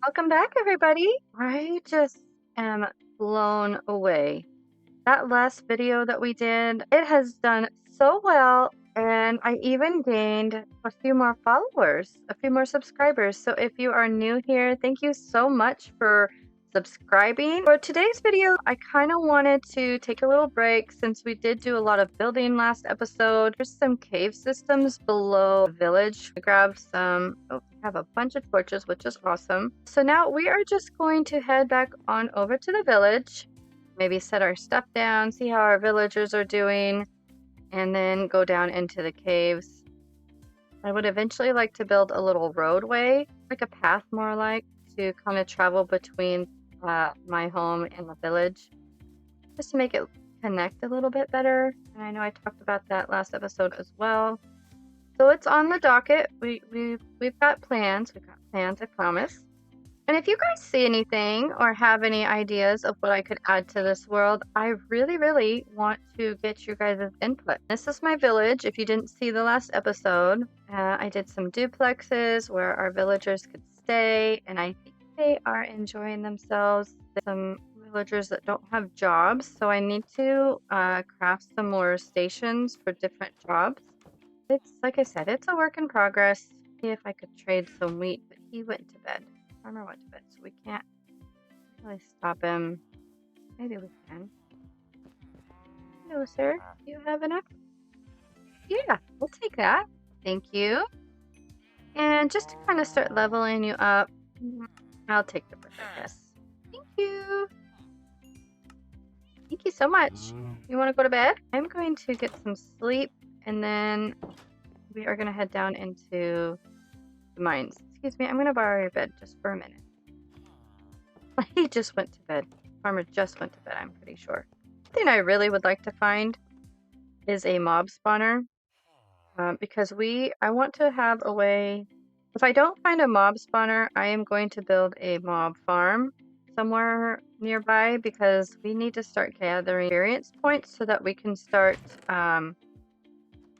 Welcome back, everybody. I just am blown away. That last video that we did, it has done so well, and I even gained a few more followers, a few more subscribers. So if you are new here, thank you so much for subscribing. For today's video, I kind of wanted to take a little break since we did do a lot of building last episode. There's some cave systems below the village. I grabbed some, we have a bunch of torches, which is awesome. So now we are just going to head back on over to the village, maybe set our stuff down, see how our villagers are doing, and then go down into the caves. I would eventually like to build a little roadway, like a path more like, to kind of travel between my home and the village, just to make it connect a little bit better. And I know I talked about that last episode as well. So it's on the docket. We've got plans. We've got plans, I promise. And if you guys see anything or have any ideas of what I could add to this world, I really want to get you guys' input. This is my village. If you didn't see the last episode, I did some duplexes where our villagers could stay, and I think they are enjoying themselves. There's some villagers that don't have jobs, so I need to craft some more stations for different jobs. It's, like I said, it's a work in progress. See if I could trade some wheat, but he went to bed. Farmer went to bed, so we can't really stop him. Maybe we can. Hello, sir. Do you have enough? Yeah, we'll take that. Thank you. And just to kind of start leveling you up, I'll take the brush, I guess. Thank you. Thank you so much. You want to go to bed? I'm going to get some sleep, and then we are going to head down into the mines. Excuse me, I'm going to borrow your bed just for a minute. He just went to bed. Farmer just went to bed, I'm pretty sure. The thing I really would like to find is a mob spawner. Because I want to have a way... If I don't find a mob spawner, I am going to build a mob farm somewhere nearby, because we need to start gathering experience points so that we can start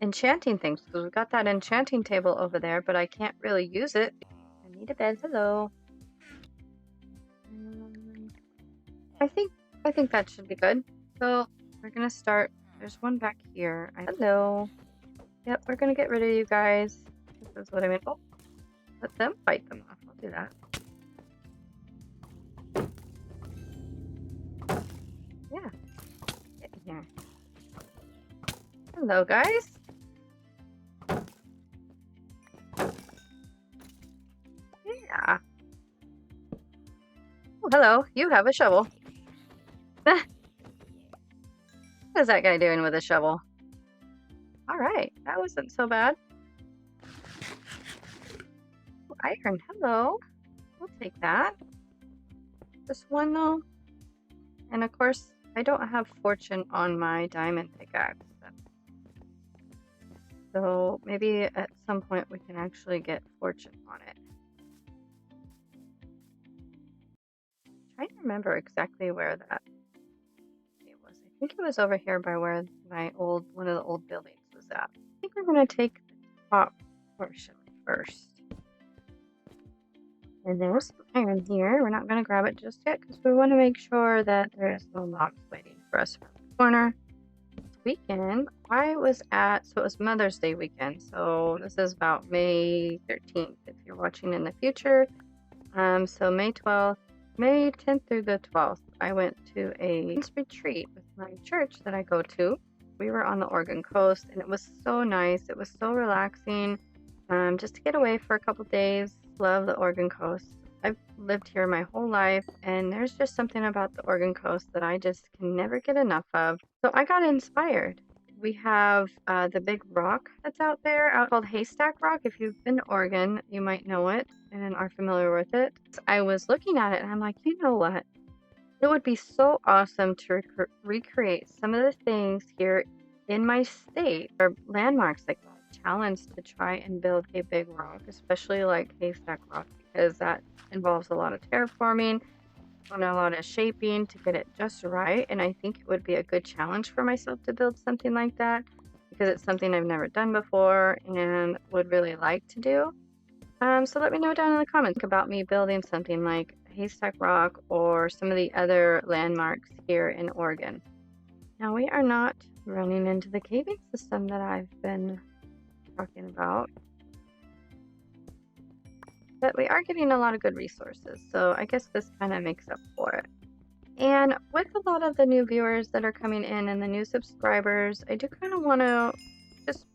enchanting things. Because we've got that enchanting table over there, but I can't really use it. I need a bed. Hello. I think that should be good. So we're gonna start. There's one back here. Hello. Yep, we're gonna get rid of you guys. This is what I mean. Oh, let them fight them off. I'll do that. Yeah. Get in here. Hello, guys. Yeah. Oh, hello. You have a shovel. What is that guy doing with a shovel? All right, that wasn't so bad. Oh, iron, hello. We'll take that. Just one though. And of course, I don't have fortune on my diamond pickaxe. So maybe at some point we can actually get fortune on it. I'm trying to remember exactly where that it was. I think it was over here by where one of the old buildings was at. I think we're gonna take the top portion first. And there's some iron here. We're not gonna grab it just yet because we want to make sure that there's no mobs waiting for us around the corner. This weekend, so it was Mother's Day weekend. So this is about May 13th if you're watching in the future. So May 12th, May 10th through the 12th, I went to a retreat with my church that I go to. We were on the Oregon coast, and it was so nice. It was so relaxing, just to get away for a couple days. Love the Oregon coast. I've lived here my whole life, and there's just something about the Oregon coast that I just can never get enough of. So I got inspired. We have the big rock that's out there, called Haystack Rock. If you've been to Oregon, you might know it and are familiar with it. I was looking at it, and I'm like, you know what? It would be so awesome to recreate some of the things here in my state, or landmarks like that. Challenge to try and build a big rock, especially like Haystack Rock, because that involves a lot of terraforming and a lot of shaping to get it just right. And I think it would be a good challenge for myself to build something like that, because it's something I've never done before and would really like to do. So let me know down in the comments about me building something like Haystack Rock or some of the other landmarks here in Oregon. Now we are not running into the caving system that I've been talking about, but we are getting a lot of good resources, so I guess this kind of makes up for it. And with a lot of the new viewers that are coming in and the new subscribers, I do kind of want to just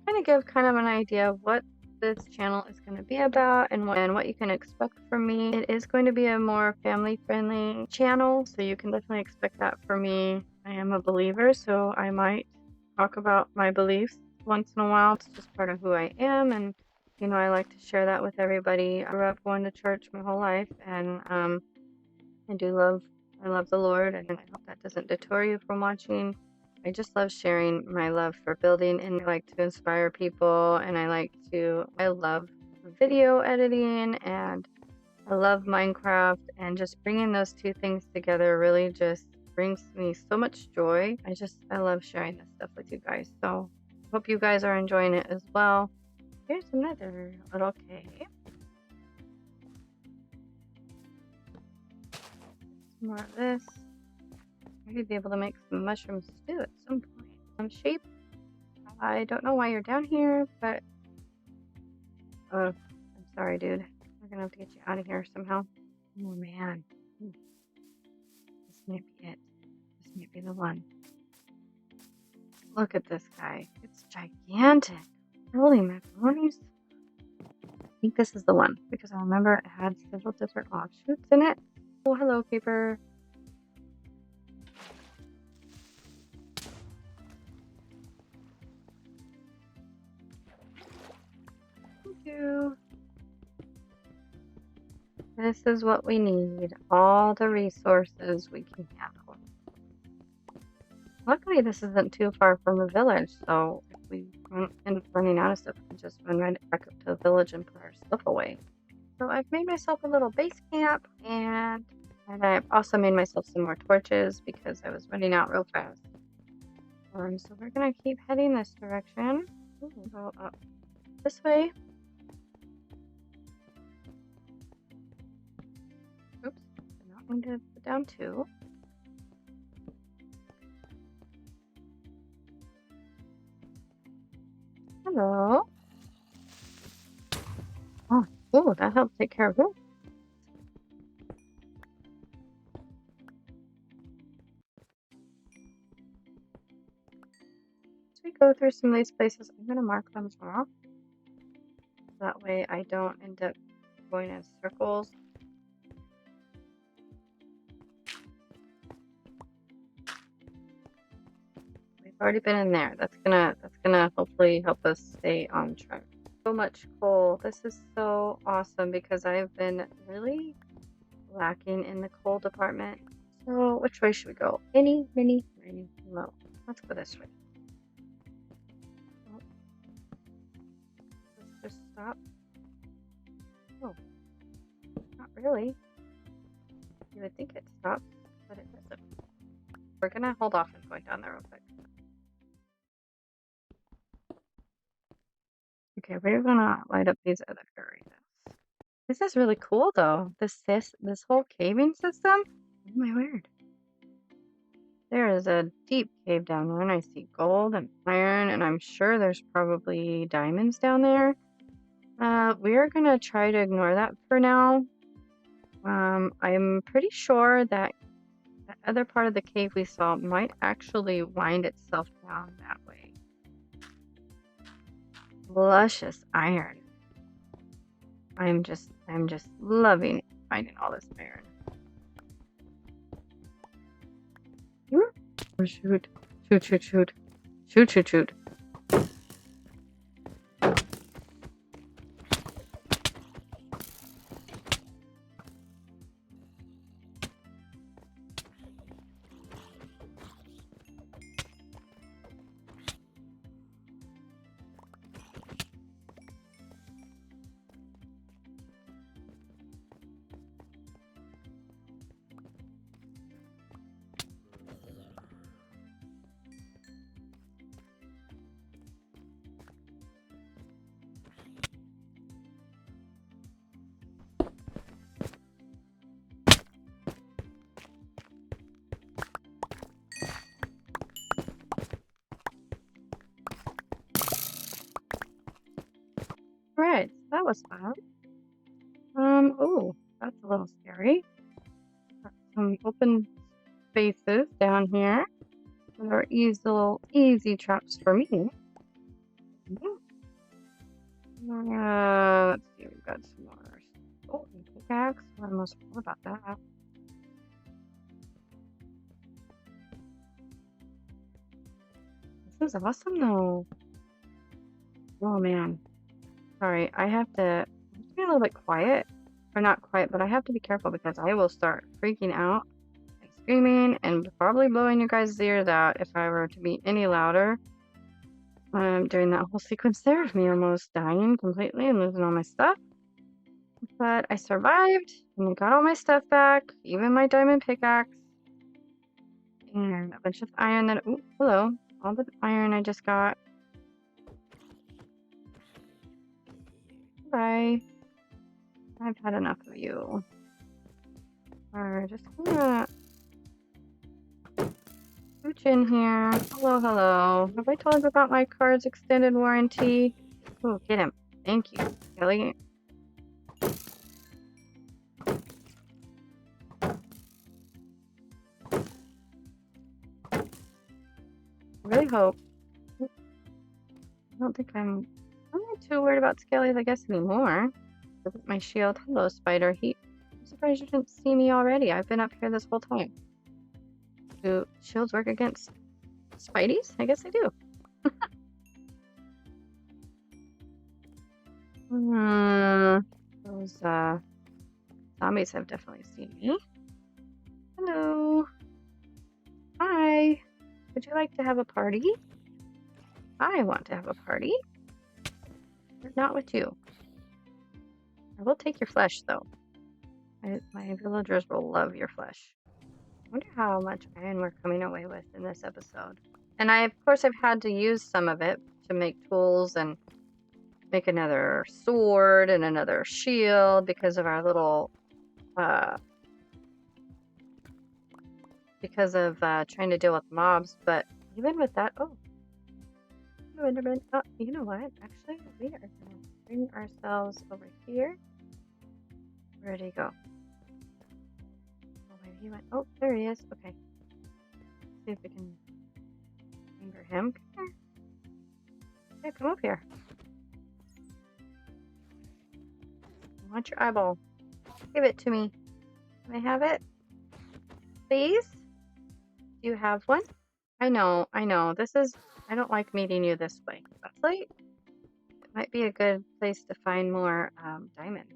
kind of give kind of an idea of what this channel is going to be about and what you can expect from me. It is going to be a more family-friendly channel, so you can definitely expect that from me. I am a believer, so I might talk about my beliefs once in a while. It's just part of who I am, and you know, I like to share that with everybody. I grew up going to church my whole life, and I love the Lord, and I hope that doesn't deter you from watching. I just love sharing my love for building, and I like to inspire people, and I love video editing, and I love Minecraft, and just bringing those two things together really just brings me so much joy. I love sharing this stuff with you guys, so hope you guys are enjoying it as well. Here's another little cave. More of this. Maybe be able to make some mushroom stew at some point. Sheep, I don't know why you're down here, but I'm sorry, dude. We're gonna have to get you out of here somehow. Oh man, this might be it. This might be the one. Look at this guy. It's gigantic. Holy macaronis. I think this is the one because I remember it had several different offshoots in it. Oh, hello, Paper. Thank you. This is what we need. All the resources we can handle. Luckily, this isn't too far from the village, so if we end up running out of stuff, we can just run right back up to the village and put our stuff away. So I've made myself a little base camp, and I've also made myself some more torches because I was running out real fast. So we're gonna keep heading this direction. Ooh, go up this way. Oops, I'm not going to put down two. Hello. Oh, that helped take care of it. As we go through some of these places, I'm going to mark them off. That way I don't end up going in circles. We've already been in there. That's gonna hopefully help us stay on track. So much coal. This is so awesome because I've been really lacking in the coal department. So which way should we go? Any, mini, low. Let's go this way. Oh. Let's just stop. Oh, not really. You would think it stops, but it doesn't. We're gonna hold off on going down there real quick. Okay, we're gonna light up these other areas. This is really cool though. This whole caving system. Oh my word. There is a deep cave down there, and I see gold and iron, and I'm sure there's probably diamonds down there. We are gonna try to ignore that for now. I'm pretty sure that the other part of the cave we saw might actually wind itself down that way. Luscious iron. I'm just loving finding all this iron. Oh, shoot. Shoot. Alright, so that was fun. Oh, that's a little scary. Got some open spaces down here. There are easy traps for me. Let's see, we've got some more. Oh, pickaxe. I almost forgot about that. This is awesome though. Oh man. Sorry, I have to be a little bit quiet. Or not quiet, but I have to be careful because I will start freaking out and screaming and probably blowing you guys' ears out if I were to be any louder. During that whole sequence there of me almost dying completely and losing all my stuff. But I survived and I got all my stuff back, even my diamond pickaxe. And a bunch of iron that, oh, hello, all the iron I just got. Bye. I've had enough of you. We're just gonna scooch in here. Hello, hello. Have I told you about my car's extended warranty? Oh, get him. Thank you, Kelly. I really hope. I don't think I'm not too worried about skellies, I guess, anymore. Look at my shield. Hello, spider. I'm surprised you didn't see me already. I've been up here this whole time. Do shields work against spideys? I guess they do. Those zombies have definitely seen me. Hello. Hi. Would you like to have a party? I want to have a party. But not with you. I will take your flesh, though. My villagers will love your flesh. I wonder how much iron we're coming away with in this episode. And of course, I've had to use some of it to make tools and make another sword and another shield because of our little, because of trying to deal with mobs. But even with that, oh, Enderman. Oh, you know what? Actually, we are going to bring ourselves over here. Where did he go? Oh, maybe he went. Oh, there he is. Okay. Let's see if we can anger him. Come here. Yeah, come up here. I want your eyeball. Give it to me. Can I have it? Please? Do you have one? I know. This is... I don't like meeting you this way. That's late. It might be a good place to find more diamonds.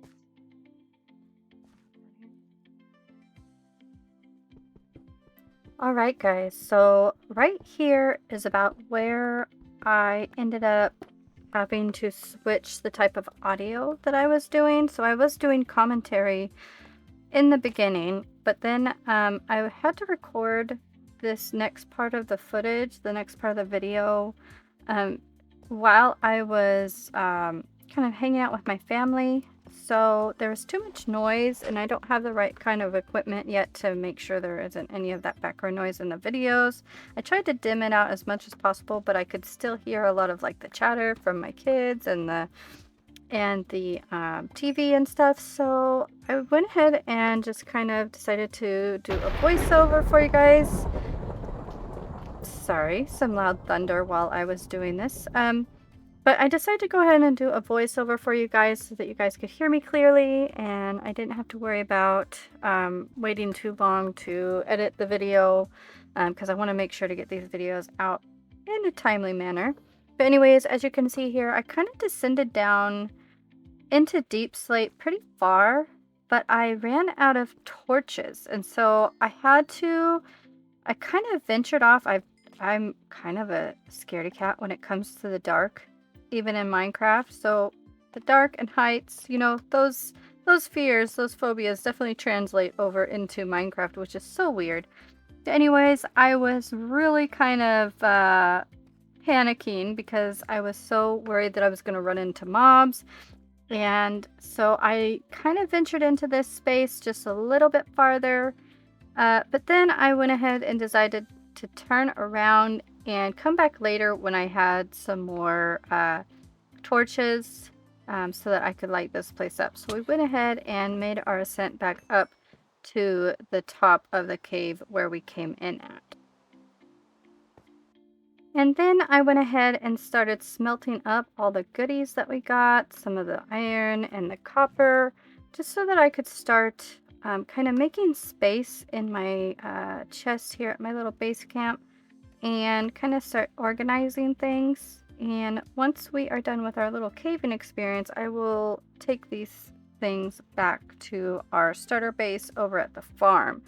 Alright guys, so right here is about where I ended up having to switch the type of audio that I was doing. So I was doing commentary in the beginning, but then I had to record this next part of the footage, the next part of the video, while I was kind of hanging out with my family. So there was too much noise and I don't have the right kind of equipment yet to make sure there isn't any of that background noise in the videos. I tried to dim it out as much as possible, but I could still hear a lot of like the chatter from my kids and the TV and stuff. So I went ahead and just kind of decided to do a voiceover for you guys. Sorry, some loud thunder while I was doing this. But I decided to go ahead and do a voiceover for you guys so that you guys could hear me clearly and I didn't have to worry about waiting too long to edit the video because I want to make sure to get these videos out in a timely manner. But anyways, as you can see here, I kind of descended down into Deep Slate pretty far, but I ran out of torches. And so I kind of ventured off. I'm kind of a scaredy cat when it comes to the dark, even in Minecraft. So the dark and heights, you know, those fears, those phobias definitely translate over into Minecraft, which is so weird. But anyways, I was really kind of panicking because I was so worried that I was going to run into mobs. And so I kind of ventured into this space just a little bit farther. But then I went ahead and decided to turn around and come back later when I had some more torches so that I could light this place up. So we went ahead and made our ascent back up to the top of the cave where we came in at. And then I went ahead and started smelting up all the goodies that we got, some of the iron and the copper, just so that I could start kind of making space in my chest here at my little base camp and kind of start organizing things. And once we are done with our little caving experience, I will take these things back to our starter base over at the farm.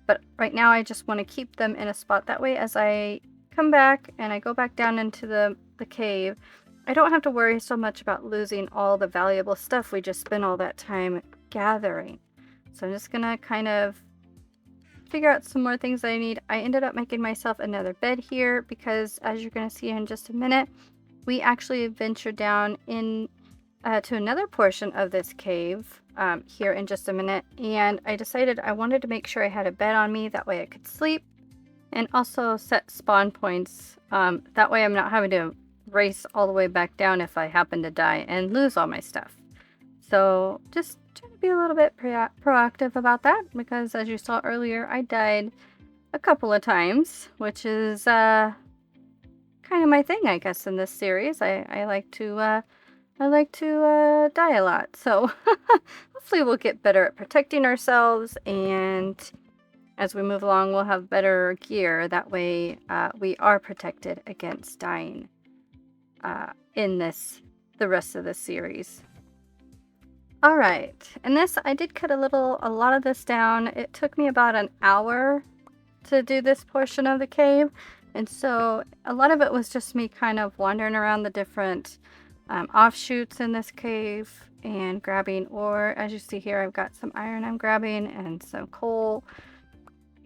But right now I just want to keep them in a spot. That way as I come back and I go back down into the cave, I don't have to worry so much about losing all the valuable stuff we just spent all that time gathering. So I'm just gonna kind of figure out some more things that I need. I ended up making myself another bed here because, as you're going to see in just a minute, we actually ventured down in to another portion of this cave here in just a minute, and I decided I wanted to make sure I had a bed on me, that way I could sleep, and also set spawn points. That way I'm not having to race all the way back down if I happen to die and lose all my stuff. So just trying to be a little bit proactive about that, because as you saw earlier, I died a couple of times, which is kind of my thing, I guess, in this series. I like to die a lot. So hopefully we'll get better at protecting ourselves, and as we move along, we'll have better gear. That way we are protected against dying in the rest of the series. All right, and this, I did cut a lot of this down. It took me about an hour to do this portion of the cave, and so a lot of it was just me kind of wandering around the different offshoots in this cave and grabbing ore. As you see here, I've got some iron I'm grabbing and some coal,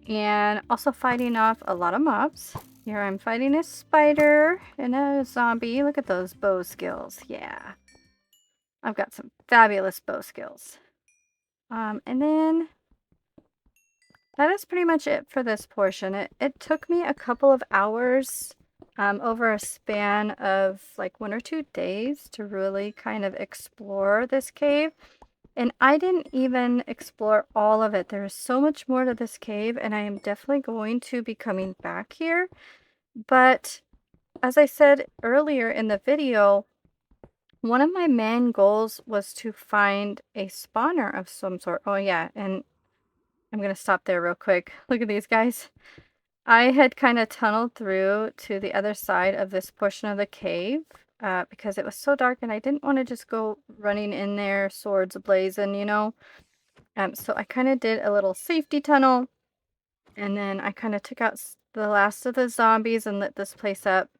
and also fighting off a lot of mobs. Here I'm fighting a spider and a zombie. Look at those bow skills. Yeah. I've got some fabulous bow skills. And then that is pretty much it for this portion. It took me a couple of hours over a span of like 1 or 2 days to really kind of explore this cave. And I didn't even explore all of it. There is so much more to this cave, and I am definitely going to be coming back here. But as I said earlier in the video, one of my main goals was to find a spawner of some sort. Oh yeah, and I'm gonna stop there real quick. Look at these guys. I had kind of tunneled through to the other side of this portion of the cave because it was so dark and I didn't want to just go running in there, swords ablazing, you know. So I kind of did a little safety tunnel, and then I kind of took out the last of the zombies and lit this place up,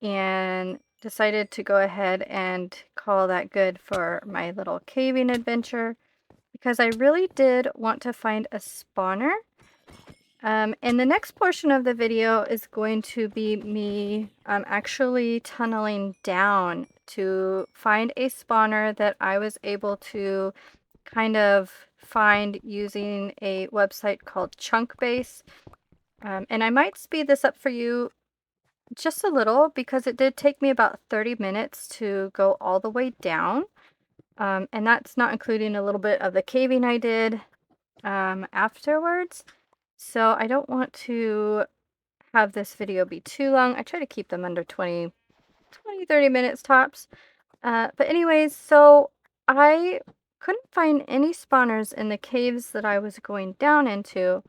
and decided to go ahead and call that good for my little caving adventure, because I really did want to find a spawner. And the next portion of the video is going to be me actually tunneling down to find a spawner that I was able to kind of find using a website called Chunkbase. And I might speed this up for you just a little, because it did take me about 30 minutes to go all the way down. And that's not including a little bit of the caving I did afterwards. So I don't want to have this video be too long. I try to keep them under 30 minutes tops. But anyways, so I couldn't find any spawners in the caves that I was going down into.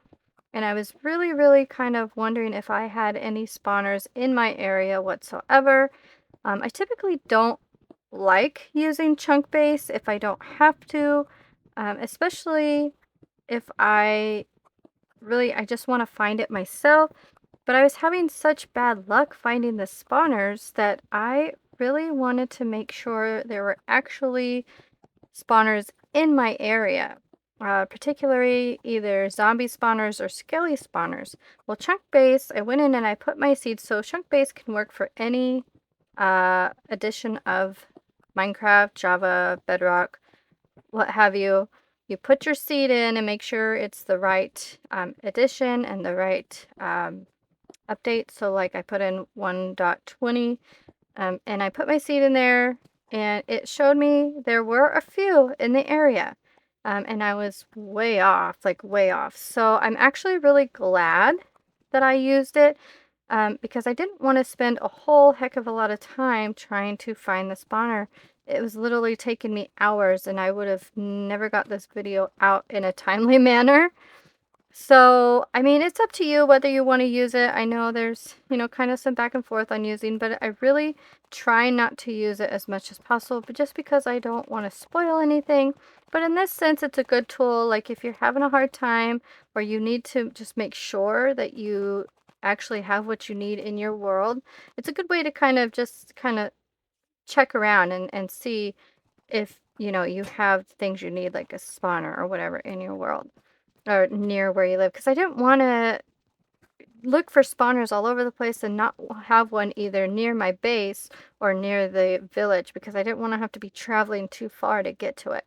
And I was really kind of wondering if I had any spawners in my area whatsoever. I typically don't like using Chunkbase if I don't have to, especially if I just want to find it myself. But I was having such bad luck finding the spawners that I really wanted to make sure there were actually spawners in my area. Particularly either zombie spawners or skelly spawners. Well, Chunkbase, I went in and I put my seeds, so Chunkbase can work for any edition of Minecraft, Java, Bedrock, what have you. You put your seed in and make sure it's the right edition and the right update. So like I put in 1.20 and I put my seed in there, and it showed me there were a few in the area. And I was way off, like way off. So I'm actually really glad that I used it, because I didn't want to spend a whole heck of a lot of time trying to find the spawner. It was literally taking me hours, and I would have never got this video out in a timely manner. So, I mean, it's up to you whether you want to use it. I know there's, kind of some back and forth on using, but I really try not to use it as much as possible, but just because I don't want to spoil anything. But in this sense, it's a good tool. Like if you're having a hard time or you need to just make sure that you actually have what you need in your world, it's a good way to kind of check around and see if, you have things you need, like a spawner or whatever in your world or near where you live, because I didn't want to look for spawners all over the place and not have one either near my base or near the village, because I didn't want to have to be traveling too far to get to it.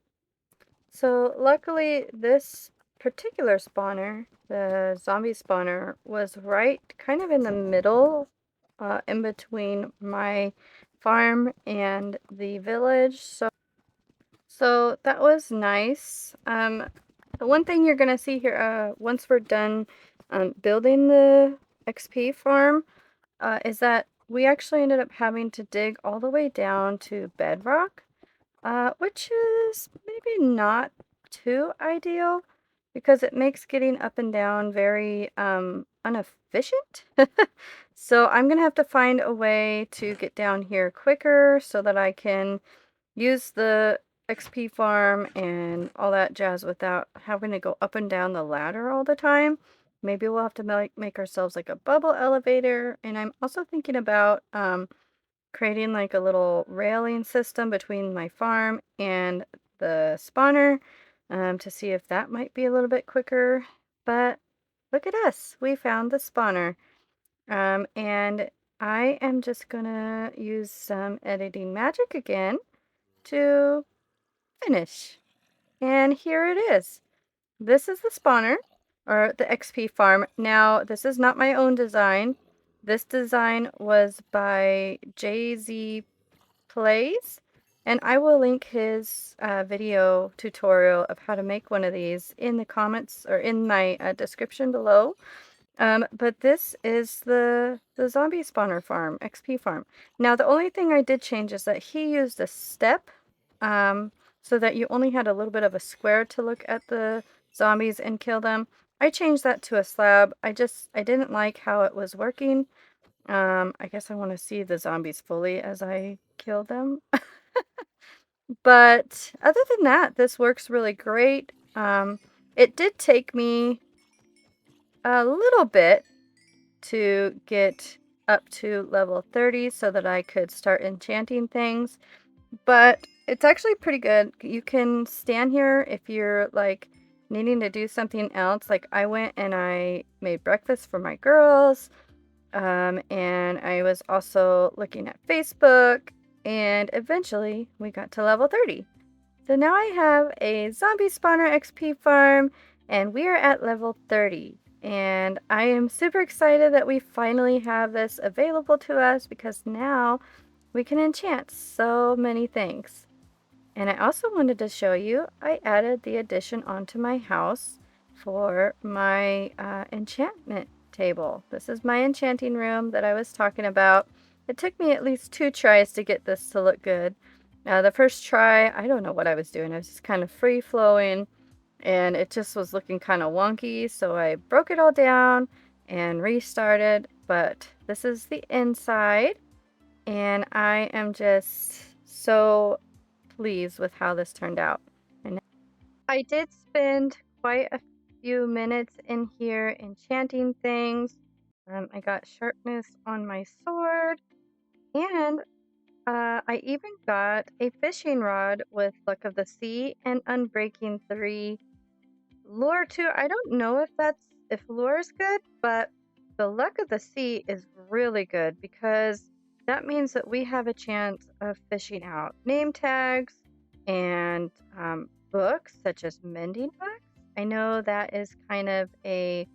So luckily this particular spawner, the zombie spawner, was right kind of in the middle, in between my farm and the village. So that was nice. The one thing you're gonna see here, once we're done building the XP farm, is that we actually ended up having to dig all the way down to Bedrock, which is maybe not too ideal because it makes getting up and down very inefficient. So I'm gonna have to find a way to get down here quicker so that I can use the XP farm and all that jazz without having to go up and down the ladder all the time. Maybe we'll have to make ourselves like a bubble elevator. And I'm also thinking about creating like a little railing system between my farm and the spawner, to see if that might be a little bit quicker. But look at us, we found the spawner. And I am just gonna use some editing magic again to finish. And here it is. This is the spawner, or the XP farm. Now, this is not my own design. This design was by JZ Plays, and I will link his video tutorial of how to make one of these in the comments or in my description below. But this is the zombie spawner farm, XP farm. Now, the only thing I did change is that he used a step, so that you only had a little bit of a square to look at the zombies and kill them. I changed that to a slab. I didn't like how it was working. I guess I want to see the zombies fully as I kill them. But other than that, this works really great. It did take me a little bit to get up to level 30 so that I could start enchanting things, but it's actually pretty good. You can stand here if you're like needing to do something else. Like I went and I made breakfast for my girls, and I was also looking at Facebook, and eventually we got to level 30. So now I have a zombie spawner XP farm, and we are at level 30. And I am super excited that we finally have this available to us, because now we can enchant so many things. And I also wanted to show you, I added the addition onto my house for my enchantment table. This is my enchanting room that I was talking about. It took me at least 2 tries to get this to look good. The first try, I don't know what I was doing. I was just kind of free flowing, and it just was looking kind of wonky. So I broke it all down and restarted. But this is the inside, and I am just so pleased with how this turned out. And I did spend quite a few minutes in here enchanting things. I got sharpness on my sword, and I even got a fishing rod with Luck of the Sea and Unbreaking 3. Lure 2, I don't know if lure is good, but the Luck of the Sea is really good because that means that we have a chance of fishing out name tags and books such as mending books. I know that is kind of a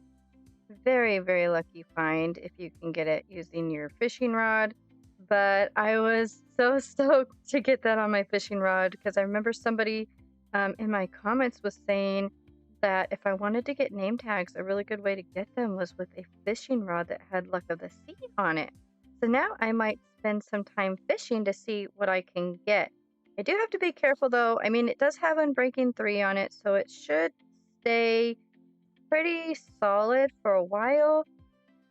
very, very lucky find if you can get it using your fishing rod. but I was so stoked to get that on my fishing rod because I remember somebody in my comments was saying that if I wanted to get name tags, a really good way to get them was with a fishing rod that had Luck of the Sea on it. So now I might spend some time fishing to see what I can get. I do have to be careful though. I mean, it does have Unbreaking 3 on it, so it should stay pretty solid for a while,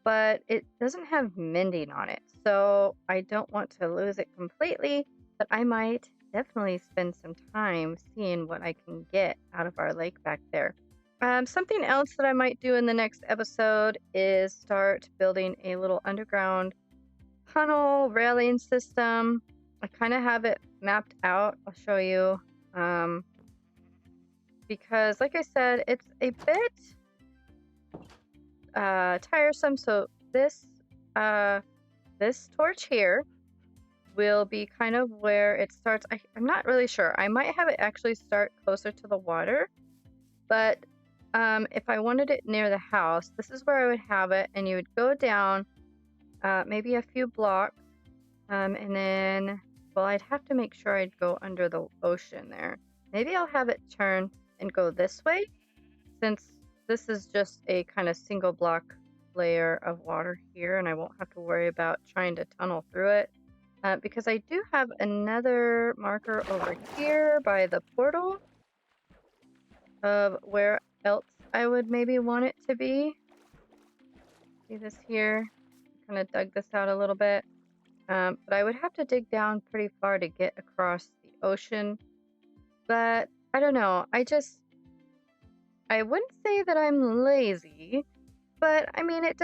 but it doesn't have mending on it. So I don't want to lose it completely, but I might definitely spend some time seeing what I can get out of our lake back there. Something else that I might do in the next episode is start building a little underground tunnel railing system. I kind of have it mapped out. I'll show you. Because like I said, it's a bit tiresome. So this torch here will be kind of where it starts. I'm not really sure. I might have it actually start closer to the water, but if I wanted it near the house, this is where I would have it, and you would go down maybe a few blocks, and then, well, I'd have to make sure I'd go under the ocean there. Maybe I'll have it turn and go this way, since this is just a kind of single block layer of water here, and I won't have to worry about trying to tunnel through it. Because I do have another marker over here by the portal of where else I would maybe want it to be. See this here? Kind of dug this out a little bit. But I would have to dig down pretty far to get across the ocean. But I don't know. I wouldn't say that I'm lazy, but I mean, it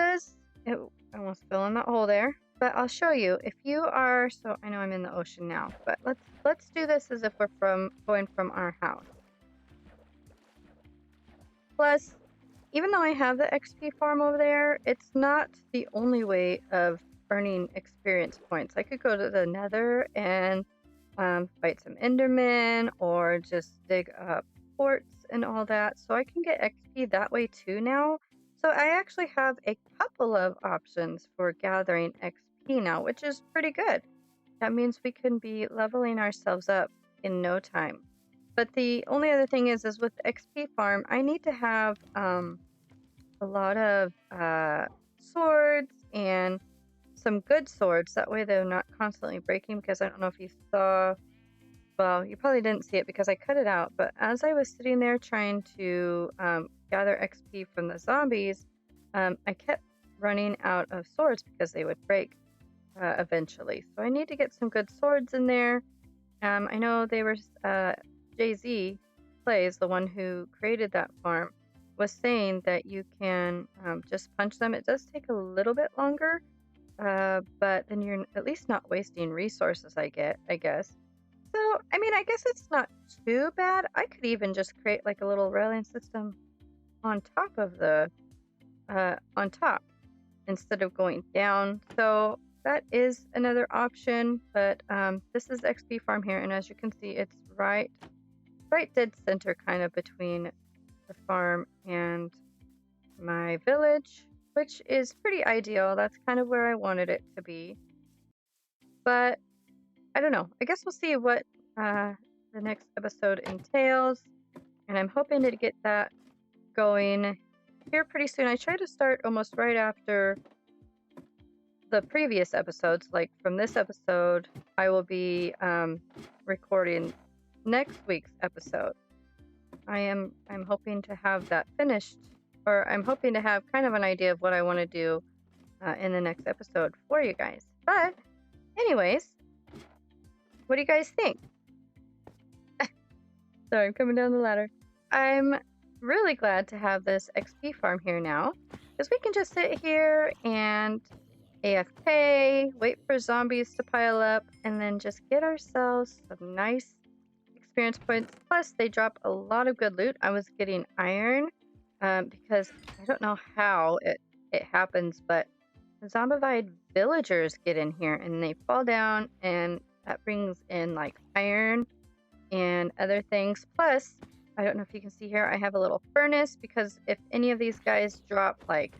almost fell in that hole there. But I'll show you if you are, so I know I'm in the ocean now, but let's do this as if we're going from our house. Plus, even though I have the XP farm over there, it's not the only way of earning experience points. I could go to the Nether and fight some Endermen, or just dig up quartz and all that, so I can get XP that way too now. So I actually have a couple of options for gathering XP now, which is pretty good. That means we can be leveling ourselves up in no time. But the only other thing is with the XP farm, I need to have a lot of swords and some good swords. That way they're not constantly breaking, because I don't know if you saw, well, you probably didn't see it because I cut it out, but as I was sitting there trying to gather XP from the zombies, I kept running out of swords because they would break eventually. So I need to get some good swords in there. I know they were Jay-Z Plays, the one who created that farm, was saying that you can just punch them. It does take a little bit longer, but then you're at least not wasting resources, I guess. So, I mean, I guess it's not too bad. I could even just create like a little railing system on top of the, on top, instead of going down. So that is another option, but this is XP farm here, and as you can see, it's right dead center kind of between the farm and my village, which is pretty ideal. That's kind of where I wanted it to be. But I don't know. I guess we'll see what the next episode entails, and I'm hoping to get that going here pretty soon. I try to start almost right after the previous episodes. Like from this episode, I will be recording next week's episode. I'm hoping to have that finished, or I'm hoping to have kind of an idea of what I want to do in the next episode for you guys. But anyways, what do you guys think? Sorry, I'm coming down the ladder. I'm really glad to have this XP farm here now, because we can just sit here and AFK, wait for zombies to pile up, and then just get ourselves some nice experience points. Plus, they drop a lot of good loot. I was getting iron because I don't know how it happens, but the zombified villagers get in here and they fall down, and that brings in like iron and other things. Plus, I don't know if you can see here, I have a little furnace, because if any of these guys drop like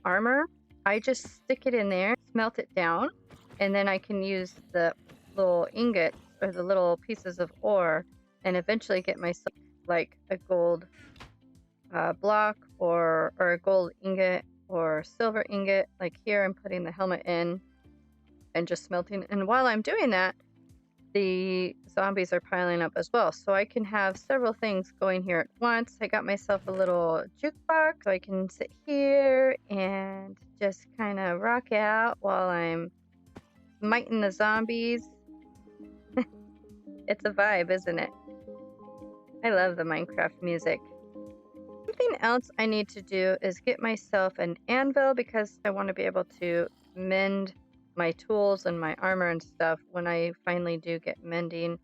armor, I just stick it in there, smelt it down, and then I can use the little ingots or the little pieces of ore and eventually get myself like a gold block or a gold ingot or silver ingot. Like here I'm putting the helmet in and just smelting, and while I'm doing that, the zombies are piling up as well, so I can have several things going here at once. I got myself a little jukebox so I can sit here and just kind of rock out while I'm smiting the zombies. It's a vibe, isn't it? I love the Minecraft music. Something else I need to do is get myself an anvil because I want to be able to mend my tools and my armor and stuff when I finally do get mending.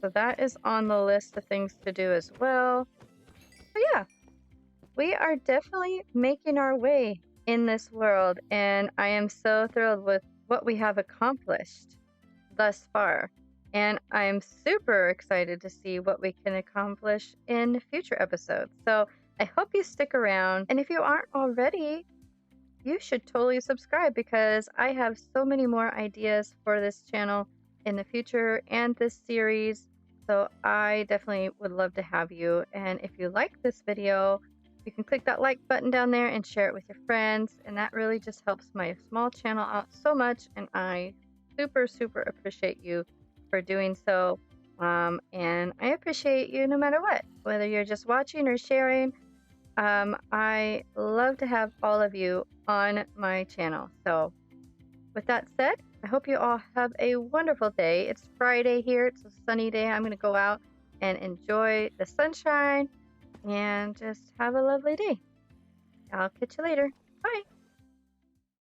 So that is on the list of things to do as well. So yeah, we are definitely making our way in this world, and I am so thrilled with what we have accomplished thus far. And I'm super excited to see what we can accomplish in future episodes. So I hope you stick around. And if you aren't already, you should totally subscribe because I have so many more ideas for this channel in the future and this series. So I definitely would love to have you. And if you like this video, you can click that like button down there and share it with your friends. And that really just helps my small channel out so much. And I super appreciate you for doing so. And I appreciate you no matter what, whether you're just watching or sharing. I love to have all of you on my channel. So with that said, I hope you all have a wonderful day. It's Friday here. It's a sunny day. I'm going to go out and enjoy the sunshine and just have a lovely day. I'll catch you later. Bye.